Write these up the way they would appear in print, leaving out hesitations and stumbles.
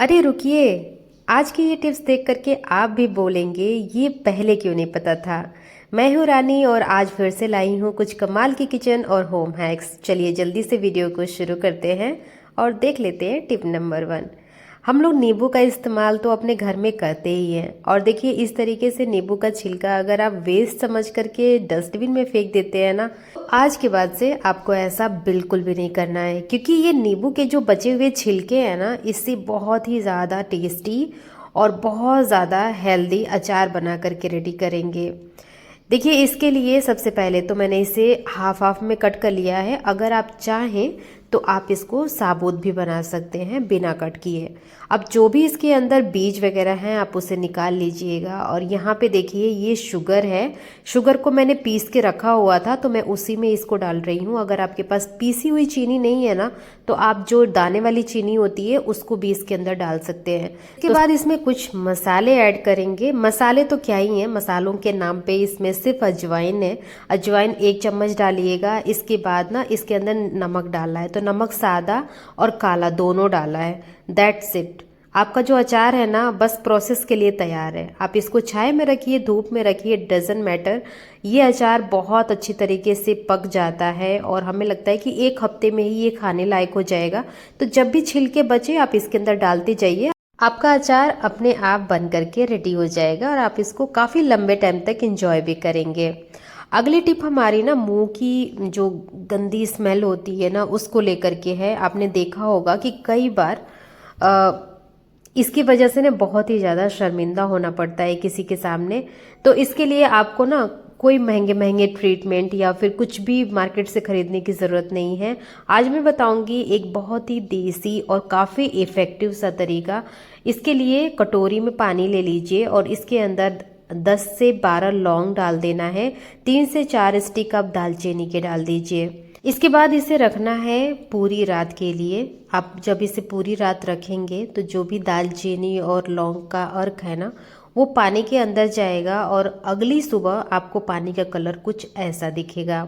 अरे रुकिए। आज की ये टिप्स देख करके आप भी बोलेंगे ये पहले क्यों नहीं पता था। मैं हूँ रानी और आज फिर से लाई हूँ कुछ कमाल की किचन और होम हैक्स। चलिए जल्दी से वीडियो को शुरू करते हैं और देख लेते हैं टिप नंबर 1। हम लोग नींबू का इस्तेमाल तो अपने घर में करते ही हैं और देखिए इस तरीके से नींबू का छिलका अगर आप वेस्ट समझ करके डस्टबिन में फेंक देते हैं ना, तो आज के बाद से आपको ऐसा बिल्कुल भी नहीं करना है, क्योंकि ये नींबू के जो बचे हुए छिलके हैं ना, इससे बहुत ही ज़्यादा टेस्टी और बहुत ज़्यादा हेल्दी अचार बना करके रेडी करेंगे। देखिए इसके लिए सबसे पहले तो मैंने इसे हाफ हाफ में कट कर लिया है। अगर आप चाहें तो आप इसको साबुत भी बना सकते हैं बिना कट किए। अब जो भी इसके अंदर बीज वगैरह हैं आप उसे निकाल लीजिएगा। और यहाँ पे देखिए ये शुगर है। शुगर को मैंने पीस के रखा हुआ था तो मैं उसी में इसको डाल रही हूँ। अगर आपके पास पीसी हुई चीनी नहीं है ना, तो आप जो दाने वाली चीनी होती है उसको भी इसके अंदर डाल सकते हैं। इसके बाद इसमें कुछ मसाले ऐड करेंगे। मसाले तो क्या ही हैं, मसालों के नाम पे इसमें सिर्फ अजवाइन है। अजवाइन 1 चम्मच डालिएगा। इसके बाद ना इसके अंदर नमक डालना है, तो नमक सादा और काला दोनों डाला है। That's it. आपका जो अचार है ना बस प्रोसेस के लिए तैयार है। आप इसको छाया में रखिए, धूप में रखिए, डजंट मैटर। ये अचार बहुत अच्छी तरीके से पक जाता है और हमें लगता है कि 1 हफ्ते में ही ये खाने लायक हो जाएगा। तो जब भी छिलके बचे आप इसके अंदर डालते जाइए, आपका अचार अपने आप बन करके रेडी हो जाएगा और आप इसको काफ़ी लंबे टाइम तक इंजॉय भी करेंगे। अगली टिप हमारी ना मुंह की जो गंदी स्मेल होती है ना उसको लेकर के है। आपने देखा होगा कि कई बार इसकी वजह से ना बहुत ही ज़्यादा शर्मिंदा होना पड़ता है किसी के सामने। तो इसके लिए आपको ना कोई महंगे महंगे ट्रीटमेंट या फिर कुछ भी मार्केट से खरीदने की ज़रूरत नहीं है। आज मैं बताऊंगी एक बहुत ही देसी और काफ़ी इफ़ेक्टिव सा तरीका। इसके लिए कटोरी में पानी ले लीजिए और इसके अंदर 10 से 12 लौंग डाल देना है। 3 से 4 स्टिक आप दालचीनी के डाल दीजिए। इसके बाद इसे रखना है पूरी रात के लिए। आप जब इसे पूरी रात रखेंगे तो जो भी दालचीनी और लौंग का अर्क है ना वो पानी के अंदर जाएगा और अगली सुबह आपको पानी का कलर कुछ ऐसा दिखेगा।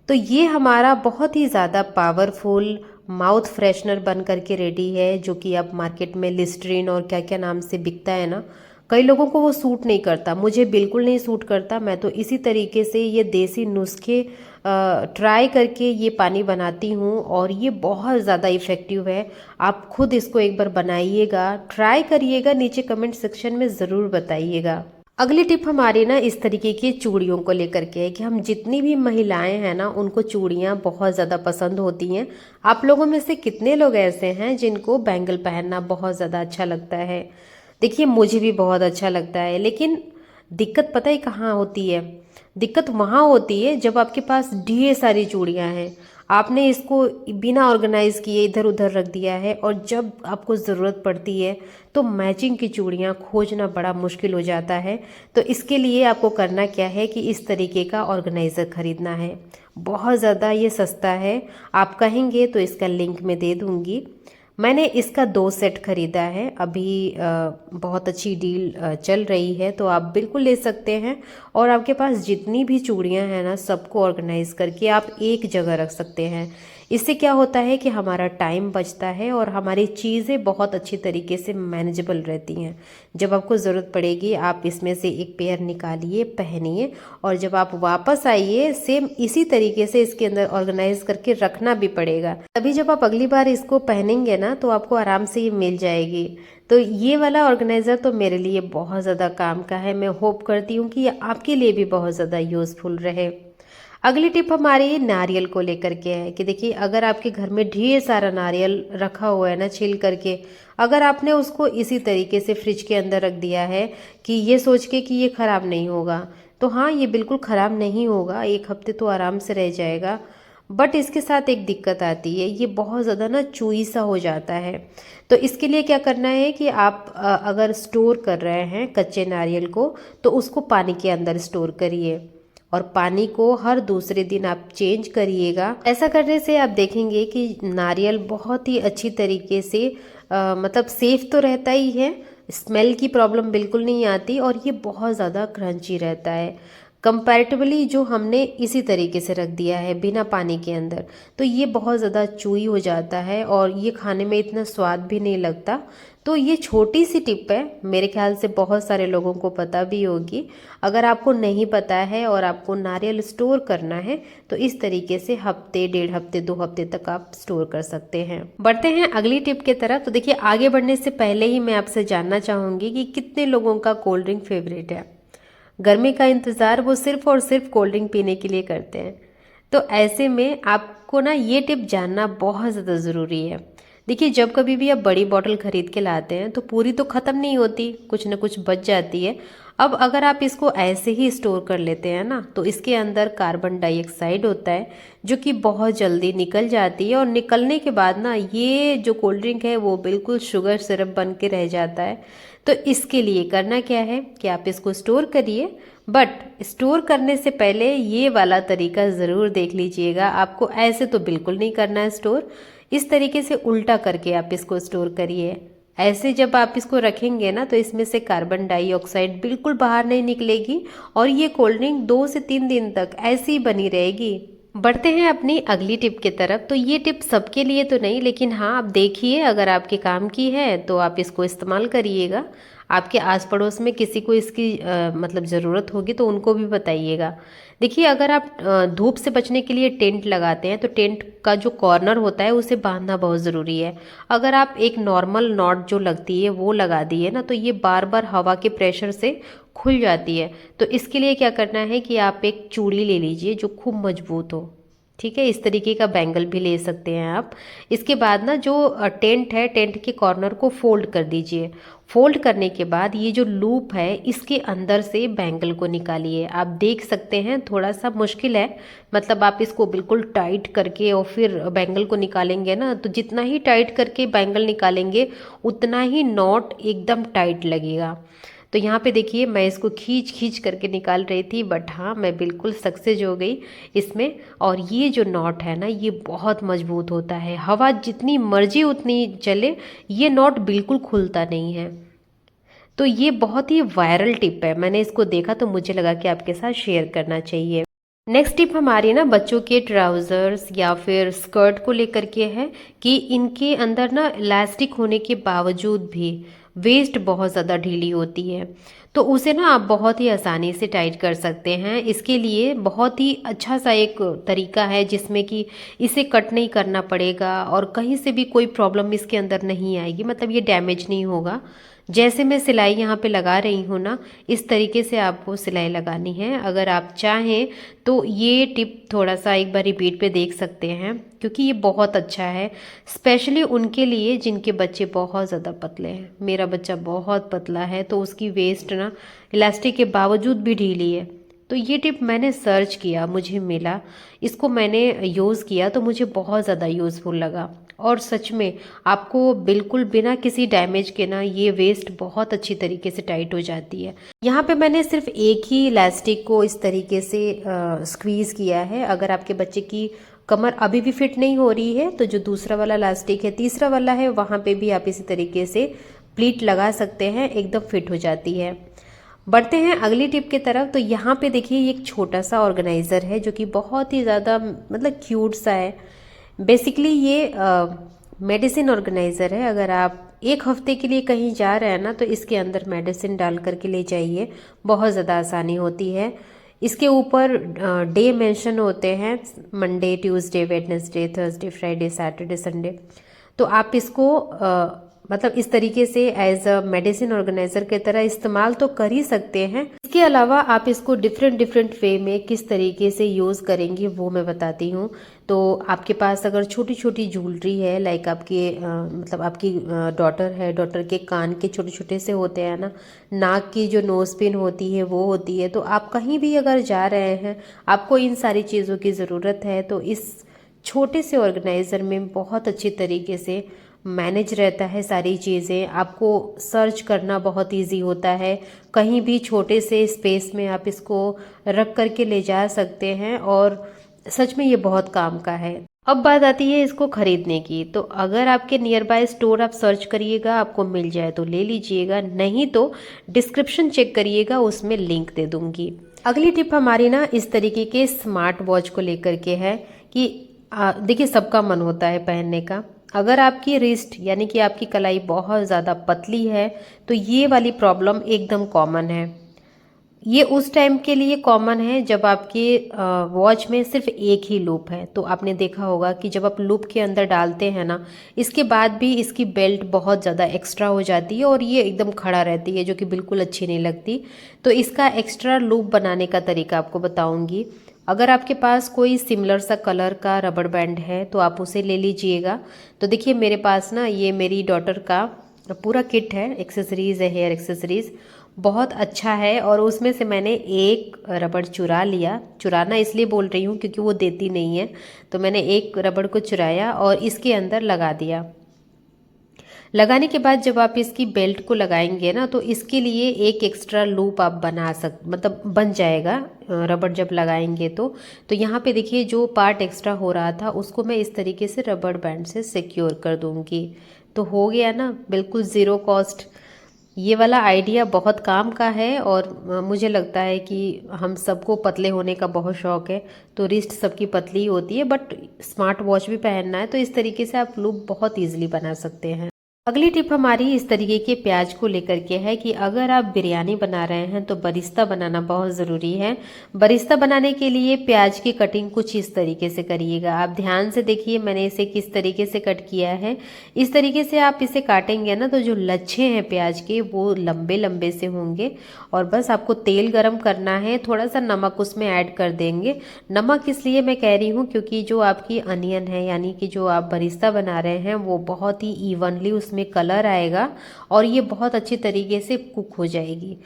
तो ये हमारा बहुत ही ज़्यादा पावरफुल माउथ फ्रेशनर बन करके रेडी है, जो कि आप मार्केट में लिस्ट्रीन और क्या क्या नाम से बिकता है ना। कई लोगों को वो सूट नहीं करता, मुझे बिल्कुल नहीं सूट करता। मैं तो इसी तरीके से ये देसी नुस्खे ट्राई करके ये पानी बनाती हूँ और ये बहुत ज़्यादा इफ़ेक्टिव है। आप खुद इसको एक बार बनाइएगा, ट्राई करिएगा, नीचे कमेंट सेक्शन में ज़रूर बताइएगा। अगली टिप हमारी ना इस तरीके की चूड़ियों को लेकर के है कि हम जितनी भी महिलाएं हैं ना उनको चूड़ियां बहुत ज़्यादा पसंद होती हैं। आप लोगों में से कितने लोग ऐसे हैं जिनको बैंगल पहनना बहुत ज़्यादा अच्छा लगता है। देखिए मुझे भी बहुत अच्छा लगता है, लेकिन दिक्कत पता है कहाँ होती है? दिक्कत वहाँ होती है जब आपके पास ढेर सारी चूड़ियाँ हैं, आपने इसको बिना ऑर्गेनाइज किए इधर उधर रख दिया है और जब आपको ज़रूरत पड़ती है तो मैचिंग की चूड़ियाँ खोजना बड़ा मुश्किल हो जाता है। तो इसके लिए आपको करना क्या है कि इस तरीके का ऑर्गेनाइज़र ख़रीदना है। बहुत ज़्यादा ये सस्ता है, आप कहेंगे तो इसका लिंक मैं दे दूँगी। मैंने इसका 2 सेट खरीदा है। अभी बहुत अच्छी डील चल रही है तो आप बिल्कुल ले सकते हैं। और आपके पास जितनी भी चूड़ियां हैं ना सबको ऑर्गेनाइज करके आप एक जगह रख सकते हैं। इससे क्या होता है कि हमारा टाइम बचता है और हमारी चीज़ें बहुत अच्छी तरीके से मैनेजेबल रहती हैं। जब आपको ज़रूरत पड़ेगी आप इसमें से एक पेयर निकालिए, पहनिए और जब आप वापस आइए सेम इसी तरीके से इसके अंदर ऑर्गेनाइज करके रखना भी पड़ेगा। तभी जब आप अगली बार इसको पहनेंगे ना तो आपको आराम से ये मिल जाएगी। तो ये वाला ऑर्गेनाइज़र तो मेरे लिए बहुत ज़्यादा काम का है। मैं होप करती हूँ कि ये आपके लिए भी बहुत ज़्यादा यूज़फुल रहे। अगली टिप हमारी नारियल को लेकर के है कि देखिए अगर आपके घर में ढेर सारा नारियल रखा हुआ है ना छील करके, अगर आपने उसको इसी तरीके से फ्रिज के अंदर रख दिया है कि ये सोच के कि ये ख़राब नहीं होगा, तो हाँ ये बिल्कुल ख़राब नहीं होगा, 1 हफ्ते तो आराम से रह जाएगा। बट इसके साथ एक दिक्कत आती है, ये बहुत ज़्यादा ना चूई सा हो जाता है। तो इसके लिए क्या करना है कि आप अगर स्टोर कर रहे हैं कच्चे नारियल को तो उसको पानी के अंदर स्टोर करिए और पानी को हर दूसरे दिन आप चेंज करिएगा। ऐसा करने से आप देखेंगे कि नारियल बहुत ही अच्छी तरीके से मतलब सेफ तो रहता ही है, स्मेल की प्रॉब्लम बिल्कुल नहीं आती और ये बहुत ज़्यादा क्रंची रहता है। कंपैरेटिवली जो हमने इसी तरीके से रख दिया है बिना पानी के अंदर, तो ये बहुत ज़्यादा चूई हो जाता है और ये खाने में इतना स्वाद भी नहीं लगता। तो ये छोटी सी टिप है, मेरे ख्याल से बहुत सारे लोगों को पता भी होगी। अगर आपको नहीं पता है और आपको नारियल स्टोर करना है तो इस तरीके से हफ्ते, 1.5 हफ्ते, 2 हफ्ते तक आप स्टोर कर सकते हैं। बढ़ते हैं अगली टिप की तरफ। तो देखिए, आगे बढ़ने से पहले ही मैं आपसे जानना चाहूँगी कि कितने लोगों का कोल्ड ड्रिंक फेवरेट है। गर्मी का इंतज़ार वो सिर्फ़ और सिर्फ कोल्ड ड्रिंक पीने के लिए करते हैं। तो ऐसे में आपको ना ये टिप जानना बहुत ज़्यादा ज़रूरी है। देखिए, जब कभी भी आप बड़ी बॉटल खरीद के लाते हैं तो पूरी तो ख़त्म नहीं होती, कुछ ना कुछ बच जाती है। अब अगर आप इसको ऐसे ही स्टोर कर लेते हैं ना, तो इसके अंदर कार्बन डाइऑक्साइड होता है जो कि बहुत जल्दी निकल जाती है, और निकलने के बाद ना ये जो कोल्ड ड्रिंक है वो बिल्कुल शुगर सिरप बन के रह जाता है। तो इसके लिए करना क्या है कि आप इसको स्टोर करिए, बट स्टोर करने से पहले ये वाला तरीका ज़रूर देख लीजिएगा। आपको ऐसे तो बिल्कुल नहीं करना है स्टोर, इस तरीके से उल्टा करके आप इसको स्टोर करिए। ऐसे जब आप इसको रखेंगे ना तो इसमें से कार्बन डाइऑक्साइड बिल्कुल बाहर नहीं निकलेगी और ये कोल्ड ड्रिंक 2 से 3 दिन तक ऐसी ही बनी रहेगी। बढ़ते हैं अपनी अगली टिप की तरफ। तो ये टिप सबके लिए तो नहीं, लेकिन हाँ, आप देखिए, अगर आपके काम की है तो आप इसको इस्तेमाल करिएगा। आपके आस पड़ोस में किसी को इसकी मतलब ज़रूरत होगी तो उनको भी बताइएगा। देखिए, अगर आप धूप से बचने के लिए टेंट लगाते हैं तो टेंट का जो कॉर्नर होता है उसे बांधना बहुत ज़रूरी है। अगर आप एक नॉर्मल नॉट जो लगती है वो लगा दिए ना, तो ये बार बार हवा के प्रेशर से खुल जाती है। तो इसके लिए क्या करना है कि आप एक चूड़ी ले लीजिए जो खूब मजबूत हो। ठीक है, इस तरीके का बैंगल भी ले सकते हैं आप। इसके बाद ना जो टेंट है, टेंट के कॉर्नर को फोल्ड कर दीजिए। फोल्ड करने के बाद ये जो लूप है इसके अंदर से बैंगल को निकालिए। आप देख सकते हैं थोड़ा सा मुश्किल है, मतलब आप इसको बिल्कुल टाइट करके और फिर बैंगल को निकालेंगे ना, तो जितना ही टाइट करके बैंगल निकालेंगे उतना ही नॉट एकदम टाइट लगेगा। तो यहाँ पे देखिए, मैं इसको खींच खींच करके निकाल रही थी, बट हाँ, मैं बिल्कुल सक्सेस हो गई इसमें। और ये जो नॉट है ना, ये बहुत मजबूत होता है, हवा जितनी मर्जी उतनी चले, ये नॉट बिल्कुल खुलता नहीं है। तो ये बहुत ही वायरल टिप है, मैंने इसको देखा तो मुझे लगा कि आपके साथ शेयर करना चाहिए। नेक्स्ट टिप हमारी ना बच्चों के ट्राउज़र्स या फिर स्कर्ट को लेकर के है कि इनके अंदर ना इलास्टिक होने के बावजूद भी वेस्ट बहुत ज़्यादा ढीली होती है। तो उसे ना आप बहुत ही आसानी से टाइट कर सकते हैं। इसके लिए बहुत ही अच्छा सा एक तरीका है जिसमें कि इसे कट नहीं करना पड़ेगा और कहीं से भी कोई प्रॉब्लम इसके अंदर नहीं आएगी, मतलब ये डैमेज नहीं होगा। जैसे मैं सिलाई यहाँ पे लगा रही हूँ ना, इस तरीके से आपको सिलाई लगानी है। अगर आप चाहें तो ये टिप थोड़ा सा एक बार रिपीट पे देख सकते हैं, क्योंकि ये बहुत अच्छा है, स्पेशली उनके लिए जिनके बच्चे बहुत ज़्यादा पतले हैं। मेरा बच्चा बहुत पतला है तो उसकी वेस्ट ना इलास्टिक के बावजूद भी ढीली है। तो ये टिप मैंने सर्च किया, मुझे मिला, इसको मैंने यूज़ किया तो मुझे बहुत ज़्यादा यूज़फुल लगा। और सच में आपको बिल्कुल बिना किसी डैमेज के ना ये वेस्ट बहुत अच्छी तरीके से टाइट हो जाती है। यहाँ पे मैंने सिर्फ एक ही इलास्टिक को इस तरीके से स्क्वीज़ किया है। अगर आपके बच्चे की कमर अभी भी फिट नहीं हो रही है तो जो दूसरा वाला इलास्टिक है, तीसरा वाला है, वहाँ पे भी आप इसी तरीके से प्लीट लगा सकते हैं, एकदम फिट हो जाती है। बढ़ते हैं अगली टिप की तरफ। तो यहाँ पे देखिए, एक छोटा सा ऑर्गेनाइज़र है जो कि बहुत ही ज़्यादा मतलब क्यूट सा है। बेसिकली ये मेडिसिन ऑर्गेनाइज़र है। अगर आप 1 हफ्ते के लिए कहीं जा रहे हैं ना, तो इसके अंदर मेडिसिन डाल करके ले जाइए, बहुत ज़्यादा आसानी होती है। इसके ऊपर डे मेंशन होते हैं, Monday, Tuesday, Wednesday, Thursday, Friday, Saturday, Sunday. तो आप इसको मतलब इस तरीके से एज अ मेडिसिन ऑर्गेनाइजर की तरह इस्तेमाल तो कर ही सकते हैं। इसके अलावा आप इसको डिफरेंट डिफरेंट वे में किस तरीके से यूज़ करेंगे वो मैं बताती हूँ। तो आपके पास अगर छोटी छोटी ज्वेलरी है, लाइक आपके मतलब आपकी डॉटर है, डॉटर के कान के छोटे छोटे से होते हैं ना, नाक की जो नोज पिन होती है वो होती है, तो आप कहीं भी अगर जा रहे हैं, आपको इन सारी चीज़ों की ज़रूरत है, तो इस छोटे से ऑर्गेनाइज़र में बहुत अच्छी तरीके से मैनेज रहता है सारी चीज़ें। आपको सर्च करना बहुत इजी होता है, कहीं भी छोटे से स्पेस में आप इसको रख करके ले जा सकते हैं, और सच में ये बहुत काम का है। अब बात आती है इसको खरीदने की। तो अगर आपके नियर बाय स्टोर आप सर्च करिएगा, आपको मिल जाए तो ले लीजिएगा, नहीं तो डिस्क्रिप्शन चेक करिएगा, उसमें लिंक दे दूंगी। अगली टिप हमारी ना इस तरीके के स्मार्ट वॉच को लेकर के है कि देखिए सबका मन होता है पहनने का। अगर आपकी रिस्ट यानी कि आपकी कलाई बहुत ज़्यादा पतली है तो ये वाली प्रॉब्लम एकदम कॉमन है। ये उस टाइम के लिए कॉमन है जब आपके वॉच में सिर्फ एक ही लूप है। तो आपने देखा होगा कि जब आप लूप के अंदर डालते हैं ना, इसके बाद भी इसकी बेल्ट बहुत ज़्यादा एक्स्ट्रा हो जाती है और ये एकदम खड़ा रहती है, जो कि बिल्कुल अच्छी नहीं लगती। तो इसका एक्स्ट्रा लूप बनाने का तरीका आपको बताऊंगी। अगर आपके पास कोई सिमिलर सा कलर का रबड़ बैंड है तो आप उसे ले लीजिएगा। तो देखिए मेरे पास ना ये मेरी डॉटर का पूरा किट है, एक्सेसरीज़ है, हेयर एक्सेसरीज़ बहुत अच्छा है। और उसमें से मैंने एक रबड़ चुरा लिया। चुराना इसलिए बोल रही हूँ क्योंकि वो देती नहीं है, तो मैंने एक रबड़ को चुराया और इसके अंदर लगा दिया। लगाने के बाद जब आप इसकी बेल्ट को लगाएंगे ना, तो इसके लिए एक एक्स्ट्रा लूप आप मतलब बन जाएगा रबड़ जब लगाएंगे तो यहाँ पे देखिए जो पार्ट एक्स्ट्रा हो रहा था उसको मैं इस तरीके से रबड़ बैंड से सिक्योर कर दूंगी। तो हो गया ना, बिल्कुल ज़ीरो कॉस्ट। ये वाला आइडिया बहुत काम का है और मुझे लगता है कि हम सबको पतले होने का बहुत शौक है। तो रिस्ट सबकी पतली ही होती है, बट स्मार्ट वॉच भी पहनना है तो इस तरीके से आप लूप बहुत ईजिली बना सकते हैं। अगली टिप हमारी इस तरीके के प्याज को लेकर के है कि अगर आप बिरयानी बना रहे हैं तो बरिस्ता बनाना बहुत ज़रूरी है। बरिस्ता बनाने के लिए प्याज की कटिंग कुछ इस तरीके से करिएगा। आप ध्यान से देखिए मैंने इसे किस तरीके से कट किया है। इस तरीके से आप इसे काटेंगे ना तो जो लच्छे हैं प्याज के वो लंबे लंबे से होंगे। और बस आपको तेल गरम करना है, थोड़ा सा नमक उसमें ऐड कर देंगे। नमक इसलिए मैं कह रही हूँ क्योंकि जो आपकी अनियन है यानी कि जो आप बरिस्ता बना रहे हैं वो बहुत ही इवनली में कलर आएगा और ये बहुत अच्छी तरीके से कुक हो जाएगी।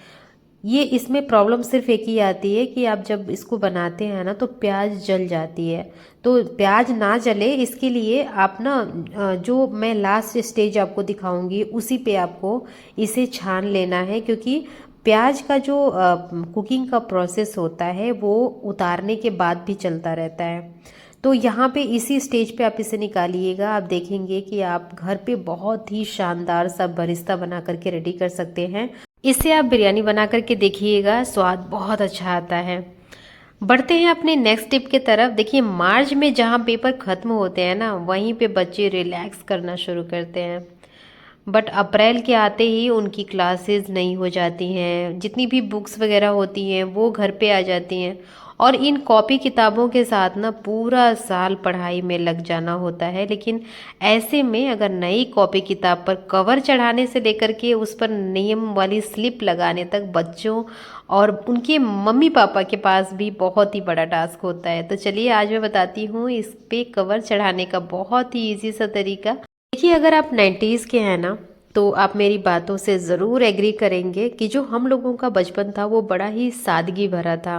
ये इसमें प्रॉब्लम सिर्फ एक ही आती है कि आप जब इसको बनाते हैं ना तो प्याज जल जाती है। तो प्याज ना जले इसके लिए आप ना जो मैं लास्ट स्टेज आपको दिखाऊंगी उसी पे आपको इसे छान लेना है, क्योंकि प्याज का जो कुकिंग का प्रोसेस होता है वो उतारने के बाद भी चलता रहता है। तो यहाँ पे इसी स्टेज पे आप इसे निकालिएगा। आप देखेंगे कि आप घर पे बहुत ही शानदार सा बरिस्ता बना करके रेडी कर सकते हैं। इससे आप बिरयानी बना करके देखिएगा, स्वाद बहुत अच्छा आता है। बढ़ते हैं अपने नेक्स्ट टिप के तरफ। देखिए मार्च में जहाँ पेपर ख़त्म होते हैं ना, वहीं पे बच्चे रिलैक्स करना शुरू करते हैं। बट अप्रैल के आते ही उनकी क्लासेस नहीं हो जाती हैं, जितनी भी बुक्स वगैरह होती हैं वो घर पे आ जाती हैं और इन कॉपी किताबों के साथ ना पूरा साल पढ़ाई में लग जाना होता है। लेकिन ऐसे में अगर नई कॉपी किताब पर कवर चढ़ाने से लेकर के उस पर नियम वाली स्लिप लगाने तक बच्चों और उनके मम्मी पापा के पास भी बहुत ही बड़ा टास्क होता है। तो चलिए आज मैं बताती हूँ इस पे कवर चढ़ाने का बहुत ही ईजी सा तरीका। देखिए अगर आप 90s के हैं ना तो आप मेरी बातों से ज़रूर एग्री करेंगे कि जो हम लोगों का बचपन था वो बड़ा ही सादगी भरा था।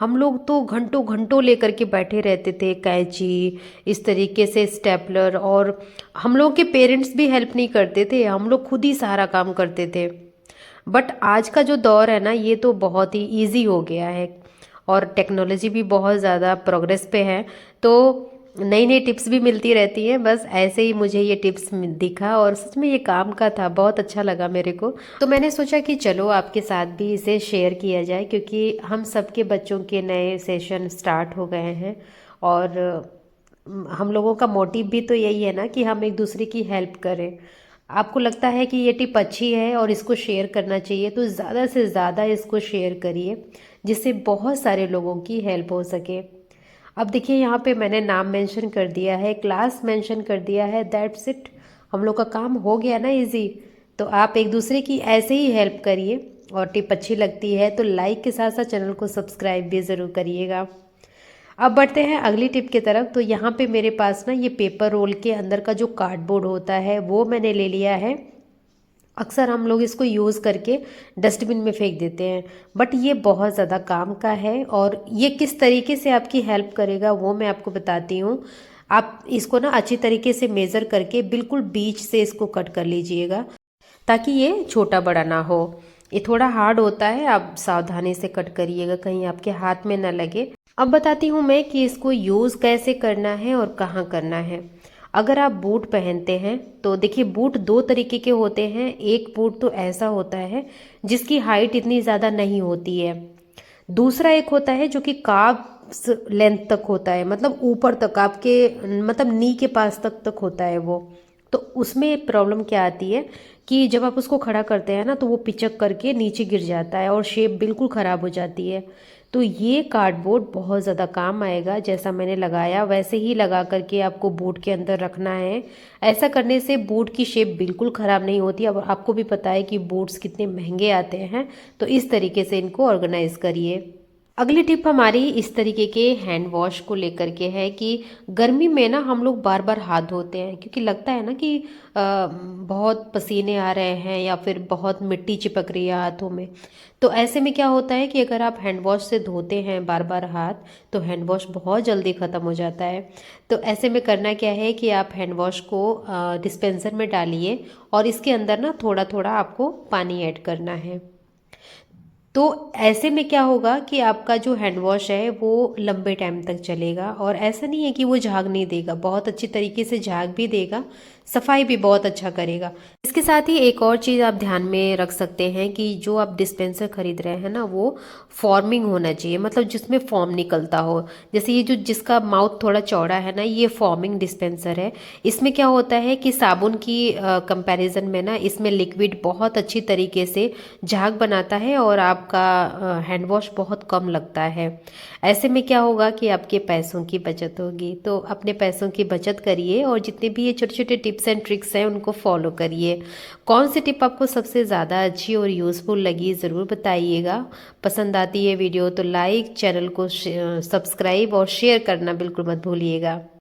हम लोग तो घंटों घंटों लेकर के बैठे रहते थे, कैंची इस तरीके से स्टेपलर, और हम लोग के पेरेंट्स भी हेल्प नहीं करते थे, हम लोग खुद ही सारा काम करते थे। बट आज का जो दौर है ना ये तो बहुत ही इजी हो गया है और टेक्नोलॉजी भी बहुत ज़्यादा प्रोग्रेस पे है। तो नई नई टिप्स भी मिलती रहती हैं। बस ऐसे ही मुझे ये टिप्स दिखा और सच में ये काम का था, बहुत अच्छा लगा मेरे को। तो मैंने सोचा कि चलो आपके साथ भी इसे शेयर किया जाए, क्योंकि हम सबके बच्चों के नए सेशन स्टार्ट हो गए हैं और हम लोगों का मोटिव भी तो यही है ना कि हम एक दूसरे की हेल्प करें। आपको लगता है कि ये टिप अच्छी है और इसको शेयर करना चाहिए तो ज़्यादा से ज़्यादा इसको शेयर करिए, जिससे बहुत सारे लोगों की हेल्प हो सके। अब देखिए यहाँ पे मैंने नाम मेंशन कर दिया है, क्लास मेंशन कर दिया है, दैट्स इट, हम लोग का काम हो गया ना इजी। तो आप एक दूसरे की ऐसे ही हेल्प करिए और टिप अच्छी लगती है तो लाइक के साथ साथ चैनल को सब्सक्राइब भी ज़रूर करिएगा। अब बढ़ते हैं अगली टिप की तरफ। तो यहाँ पे मेरे पास ना ये पेपर रोल के अंदर का जो कार्डबोर्ड होता है वो मैंने ले लिया है। अक्सर हम लोग इसको यूज़ करके डस्टबिन में फेंक देते हैं, बट ये बहुत ज़्यादा काम का है और ये किस तरीके से आपकी हेल्प करेगा वो मैं आपको बताती हूँ। आप इसको ना अच्छी तरीके से मेज़र करके बिल्कुल बीच से इसको कट कर लीजिएगा ताकि ये छोटा बड़ा ना हो। ये थोड़ा हार्ड होता है, आप सावधानी से कट करिएगा कहीं आपके हाथ में ना लगे। अब बताती हूँ मैं कि इसको यूज़ कैसे करना है और कहाँ करना है। अगर आप बूट पहनते हैं तो देखिए बूट दो तरीके के होते हैं। एक बूट तो ऐसा होता है जिसकी हाइट इतनी ज़्यादा नहीं होती है, दूसरा एक होता है जो कि काफ्स लेंथ तक होता है, मतलब ऊपर तक आपके मतलब नी के पास तक होता है वो। तो उसमें प्रॉब्लम क्या आती है कि जब आप उसको खड़ा करते हैं ना तो वो पिचक करके नीचे गिर जाता है और शेप बिल्कुल ख़राब हो जाती है। तो ये कार्डबोर्ड बहुत ज़्यादा काम आएगा, जैसा मैंने लगाया वैसे ही लगा करके आपको बोर्ड के अंदर रखना है। ऐसा करने से बोर्ड की शेप बिल्कुल ख़राब नहीं होती। अब आपको भी पता है कि बोर्ड्स कितने महंगे आते हैं, तो इस तरीके से इनको ऑर्गेनाइज करिए। अगली टिप हमारी इस तरीके के हैंड वॉश को लेकर के है कि गर्मी में ना हम लोग बार बार हाथ धोते हैं, क्योंकि लगता है ना कि बहुत पसीने आ रहे हैं या फिर बहुत मिट्टी चिपक रही है हाथों में। तो ऐसे में क्या होता है कि अगर आप हैंड वॉश से धोते हैं बार बार हाथ, तो हैंड वॉश बहुत जल्दी ख़त्म हो जाता है। तो ऐसे में करना क्या है कि आप हैंड वॉश को डिस्पेंसर में डालिए और इसके अंदर ना थोड़ा थोड़ा आपको पानी ऐड करना है। तो ऐसे में क्या होगा कि आपका जो हैंड वॉश है वो लंबे टाइम तक चलेगा, और ऐसा नहीं है कि वो झाग नहीं देगा, बहुत अच्छी तरीके से झाग भी देगा, सफाई भी बहुत अच्छा करेगा। इसके साथ ही एक और चीज़ आप ध्यान में रख सकते हैं कि जो आप डिस्पेंसर खरीद रहे हैं ना वो फॉर्मिंग होना चाहिए, मतलब जिसमें फॉर्म निकलता हो। जैसे ये जो जिसका माउथ थोड़ा चौड़ा है ना, ये फॉर्मिंग डिस्पेंसर है। इसमें क्या होता है कि साबुन की कंपैरिजन में ना इसमें लिक्विड बहुत अच्छी तरीके से झाग बनाता है और आपका हैंड वॉश बहुत कम लगता है। ऐसे में क्या होगा कि आपके पैसों की बचत होगी। तो अपने पैसों की बचत करिए और जितने भी ये छोटे छोटे टिप्स एंड ट्रिक्स हैं उनको फॉलो करिए। कौन सी टिप आपको सबसे ज़्यादा अच्छी और यूज़फुल लगी ज़रूर बताइएगा। पसंद आती है वीडियो तो लाइक, चैनल को सब्सक्राइब और शेयर करना बिल्कुल मत भूलिएगा।